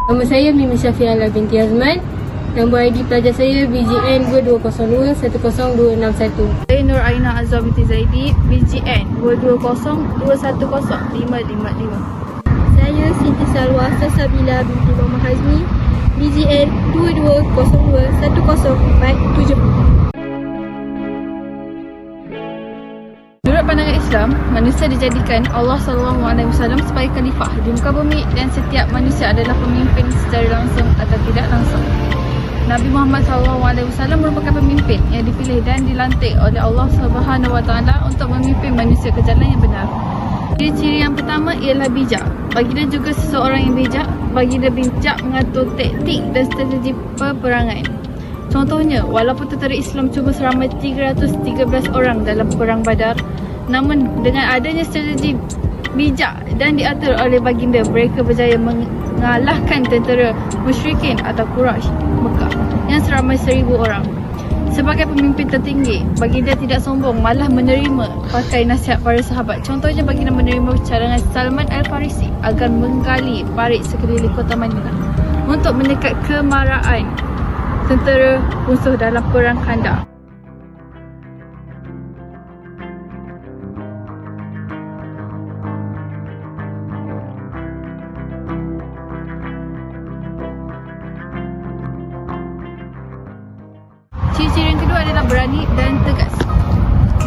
Nama saya Mimi Syafiala binti Azman. Nombor ID pelajar saya BGN 2202 10261. Saya Nur Aina Azwar binti Zaidi, BGN 220210555. Saya Siti Salwa Sasabila binti Muhammad Hazmi, BGN 22021047. Menurut pandangan Islam, manusia dijadikan Allah SAW sebagai khalifah di muka bumi dan setiap manusia adalah pemimpin secara langsung atau tidak langsung. Nabi Muhammad SAW merupakan pemimpin yang dipilih dan dilantik oleh Allah SWT untuk memimpin manusia ke jalan yang benar. Ciri-ciri yang pertama ialah bijak. Baginda juga seseorang yang bijak. Baginda bijak mengatur taktik dan strategi peperangan. Contohnya, walaupun tentera Islam cuma seramai 313 orang dalam perang Badar, namun dengan adanya strategi bijak dan diatur oleh baginda, mereka berjaya mengalahkan tentera musyrikin atau Quraisy Mekah yang seramai 1000 orang. Sebagai pemimpin tertinggi, baginda tidak sombong, malah menerima pakai nasihat para sahabat. Contohnya, baginda menerima cadangan Salman Al-Farisi agar menggali parit sekeliling kota Madinah untuk menyekat kemarahan tentera musuh dalam perang Khandaq. Ciri-ciri yang kedua adalah berani dan tegas.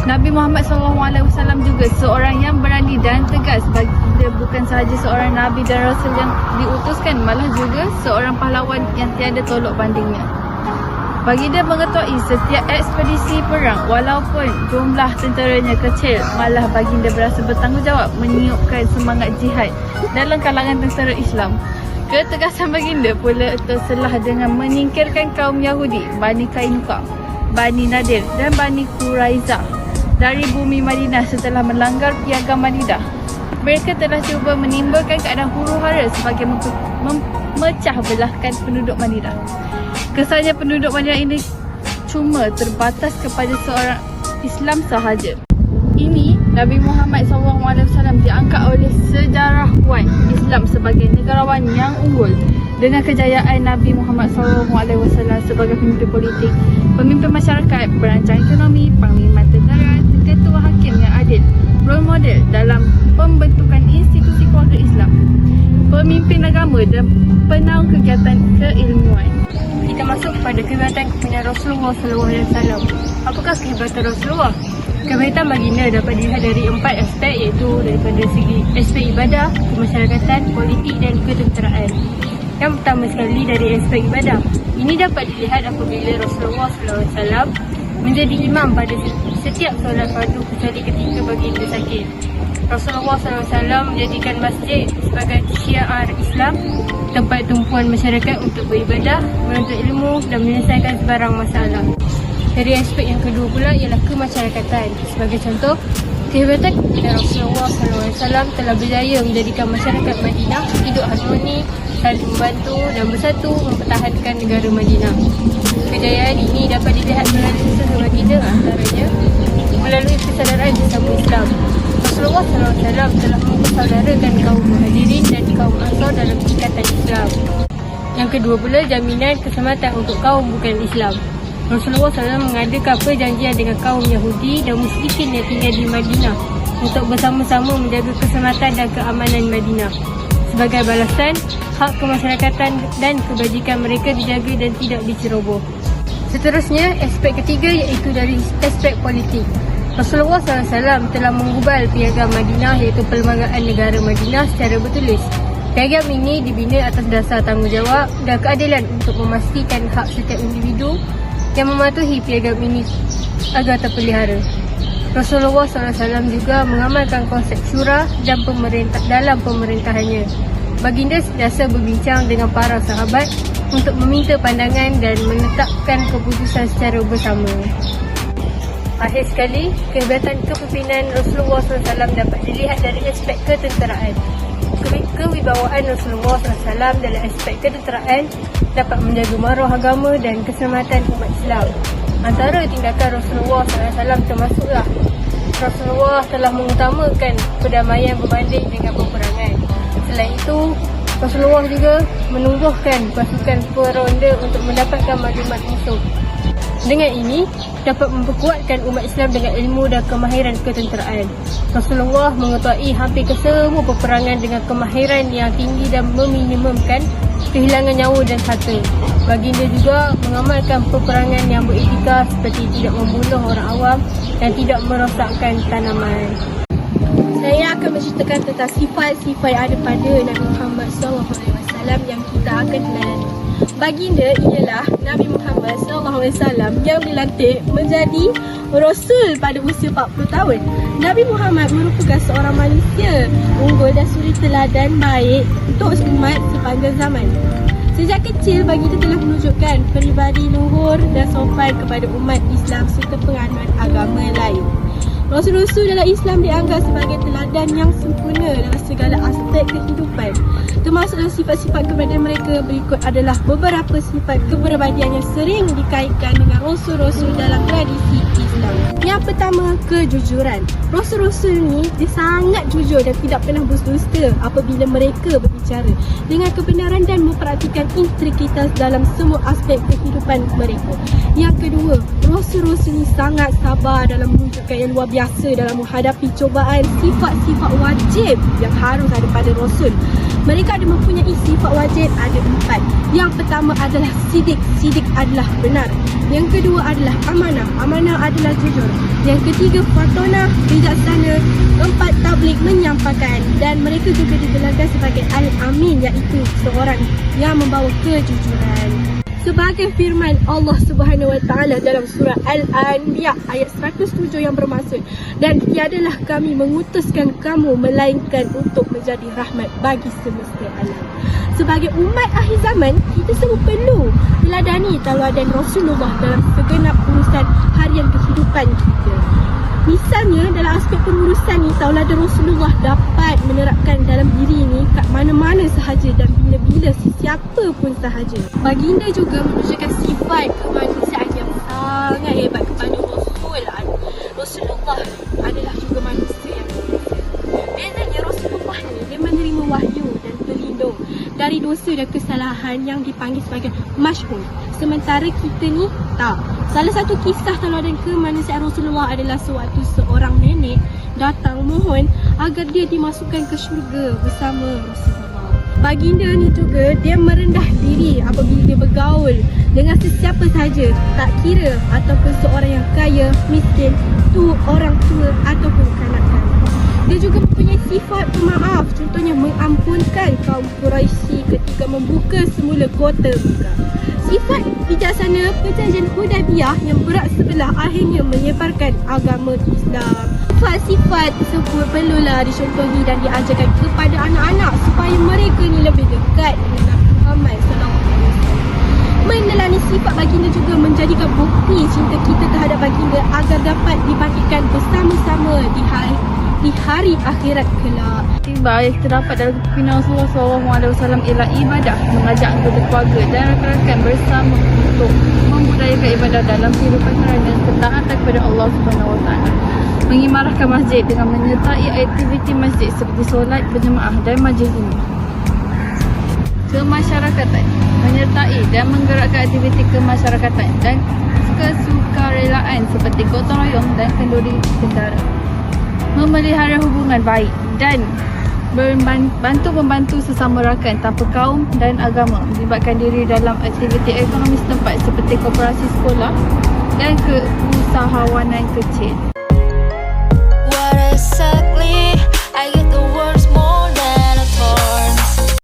Nabi Muhammad SAW juga seorang yang berani dan tegas. Baginda bukan sahaja seorang Nabi dan Rasul yang diutuskan, malah juga seorang pahlawan yang tiada tolok bandingnya. Baginda mengetuai setiap ekspedisi perang, walaupun jumlah tenteranya kecil, malah baginda berasa bertanggungjawab meniupkan semangat jihad dalam kalangan tentera Islam. Ketegasan baginda pula terselah dengan menyingkirkan kaum Yahudi, Bani Kainuka, Bani Nadir dan Bani Quraizah dari bumi Madinah setelah melanggar piagam Madinah. Mereka telah cuba menimbulkan keadaan huru-hara sebagai memecah belahkan penduduk Madinah. Kesannya penduduk Madinah ini cuma terbatas kepada seorang Islam sahaja. Ini Nabi Muhammad SAW diangkat oleh sejarawan Islam sebagai negarawan yang unggul. Dengan kejayaan Nabi Muhammad SAW sebagai pemimpin politik, pemimpin masyarakat, perancang ekonomi, panglima tentera, ketua hakim yang adil, role model dalam pembentukan institusi keluarga Islam, pemimpin agama dan penaung kegiatan keilmuan. Kita masuk pada kehebatan kepimpinan Rasulullah SAW. Apakah kehebatan Rasulullah? Kehebatan baginda dapat dilihat dari 4 aspek, iaitu daripada segi aspek ibadah, kemasyarakatan, politik dan ketenteraan. Yang pertama sekali dari aspek ibadah. Ini dapat dilihat apabila Rasulullah SAW menjadi imam pada setiap solat fardu kecuali ketika baginda sakit. Rasulullah SAW menjadikan masjid sebagai syiar Islam, tempat tumpuan masyarakat untuk beribadah, menuntut ilmu dan menyelesaikan sebarang masalah. Dari aspek yang kedua pula ialah kemasyarakatan. Sebagai contoh, kehebatan kepimpinan Rasulullah SAW telah berjaya menjadikan masyarakat Madinah hidup harmoni, saling membantu dan bersatu mempertahankan negara Madinah. Kejayaan ini dapat dilihat melalui usaha baginda, antaranya melalui persaudaraan bersama Islam. Rasulullah SAW telah mempersaudarakan kaum Muhajirin dan kaum Ansar dalam ikatan Islam. Yang kedua pula, jaminan keselamatan untuk kaum bukan Islam. Rasulullah SAW mengadakan perjanjian dengan kaum Yahudi dan Musyrikin yang tinggal di Madinah untuk bersama-sama menjaga keselamatan dan keamanan Madinah. Sebagai balasan, hak kemasyarakatan dan kebajikan mereka dijaga dan tidak diceroboh. Seterusnya, aspek ketiga iaitu dari aspek politik. Rasulullah SAW telah menggubal piagam Madinah iaitu Perlembagaan Negara Madinah secara bertulis. Piagam ini dibina atas dasar tanggungjawab dan keadilan untuk memastikan hak setiap individu yang mematuhi piagam ini agar terpelihara. Rasulullah SAW juga mengamalkan konsep syura dan dalam pemerintahannya. Baginda sentiasa berbincang dengan para sahabat untuk meminta pandangan dan menetapkan keputusan secara bersama. Akhir sekali, kehebatan kepimpinan Rasulullah SAW dapat dilihat dari aspek ketenteraan. Kewibawaan Rasulullah SAW dalam aspek ketenteraan dapat menjaga maruah agama dan keselamatan umat Islam. Antara tindakan Rasulullah SAW termasuklah Rasulullah telah mengutamakan perdamaian berbanding dengan peperangan. Selain itu, Rasulullah juga menungguhkan pasukan peronda untuk mendapatkan maklumat musuh. Dengan ini, dapat memperkuatkan umat Islam dengan ilmu dan kemahiran ketenteraan. Rasulullah mengetahui hampir kesemua peperangan dengan kemahiran yang tinggi dan meminimumkan kehilangan nyawa dan harta. Baginda juga mengamalkan peperangan yang beretika seperti tidak membunuh orang awam dan tidak merosakkan tanaman. Saya akan menceritakan tentang sifat-sifat yang ada pada Nabi Muhammad SAW yang kita akan kenali. Baginda ialah Nabi Muhammad SAW yang dilantik menjadi Rasul pada usia 40 tahun. Nabi Muhammad merupakan seorang manusia unggul dan suri teladan baik untuk umat sepanjang zaman. Sejak kecil, baginda telah menunjukkan peribadi luhur dan sopan kepada umat Islam serta penganut agama lain. Rasul-Rasul dalam Islam dianggap sebagai teladan yang sempurna dalam segala aspek kehidupan. Termasuk dalam sifat-sifat kepribadian mereka berikut adalah beberapa sifat kepribadian yang sering dikaitkan dengan Rasul-Rasul dalam tradisi Islam. Yang pertama, kejujuran. Rasul-Rasul ni dia sangat jujur dan tidak pernah berdusta apabila mereka berbicara, dengan kebenaran dan memperhatikan integritas dalam semua aspek kehidupan mereka. Yang kedua, Rasul-Rasul ni sangat sabar dalam menunjukkan yang luar biasa dalam menghadapi cubaan. Sifat-sifat wajib yang harus ada pada Rasul. Mereka ada mempunyai sifat wajib, ada 4. Yang pertama adalah sidik. Sidik adalah benar. Yang kedua adalah amanah. Amanah adalah jujur. Yang ketiga, fatonah, bijaksana. 4, tabligh, menyampaikan. Dan mereka juga digelarkan sebagai Al-Amin, iaitu seorang yang membawa kejujuran. Sebagai firman Allah Subhanahu Wa Taala dalam surah Al-Anbiya ayat 107 yang bermaksud, dan tiadalah kami mengutuskan kamu melainkan untuk menjadi rahmat bagi semesta alam. Sebagai umat akhir zaman, kita semua perlu teladani tauladan Rasulullah dalam segenap urusan harian kehidupan kita. Misalnya dalam aspek pengurusan ni, tauladan Rasulullah dapat menerapkan dalam diri ni kat mana-mana sahaja dan bila-bila sesiapa pun sahaja. Baginda juga menunjukkan sifat kemanusiaan yang sangat hebat kepada Rasulullah adalah juga manusia yang biasa. Bezanya Rasulullah ni, dia menerima wahyu dan terlindung dari dosa dan kesalahan yang dipanggil sebagai masyhur. Sementara kita ni tak. Salah satu kisah tauladan kemanusiaan Rasulullah adalah sewaktu seorang nenek datang mohon agar dia dimasukkan ke syurga bersama Rasulullah. Baginda ni juga dia merendah diri apabila dia bergaul dengan sesiapa sahaja, tak kira ataupun seorang yang kaya, miskin, tu orang tua ataupun kanak-kanak. Dia juga mempunyai sifat pemaaf, contohnya mengampunkan kaum Quraisy ketika membuka semula kota Mekah. Sifat bijaksana, perjanjian Hudaibiyah yang berat sebelah akhirnya menyebarkan agama Islam. Sifat-sifat tersebut perlulah dicontohi dan diajarkan kepada anak-anak supaya mereka ni lebih dekat dengan Nabi Muhammad SAW. Meneladani sifat baginda juga menjadikan bukti cinta kita terhadap baginda agar dapat dibangkitkan bersama-sama di hari akhirat kelak. Tiba yang terdapat dalam kepimpinan Rasulullah SAW ialah ibadah, mengajak anggota keluarga dan rakan-rakan bersama untuk membudayakan ibadah dalam kehidupan sehari dan ketaatan kepada Allah SWT. Mengimarahkan masjid dengan menyertai aktiviti masjid seperti solat berjemaah dan majlis ilmu. Kemasyarakatan, menyertai dan menggerakkan aktiviti kemasyarakatan dan kesukarelaan seperti gotong royong dan kenduri kendara. Memelihara hubungan baik dan membantu sesama rakan tanpa kaum dan agama, melibatkan diri dalam aktiviti ekonomi setempat seperti koperasi sekolah dan keusahawanan kecil. What exactly I get the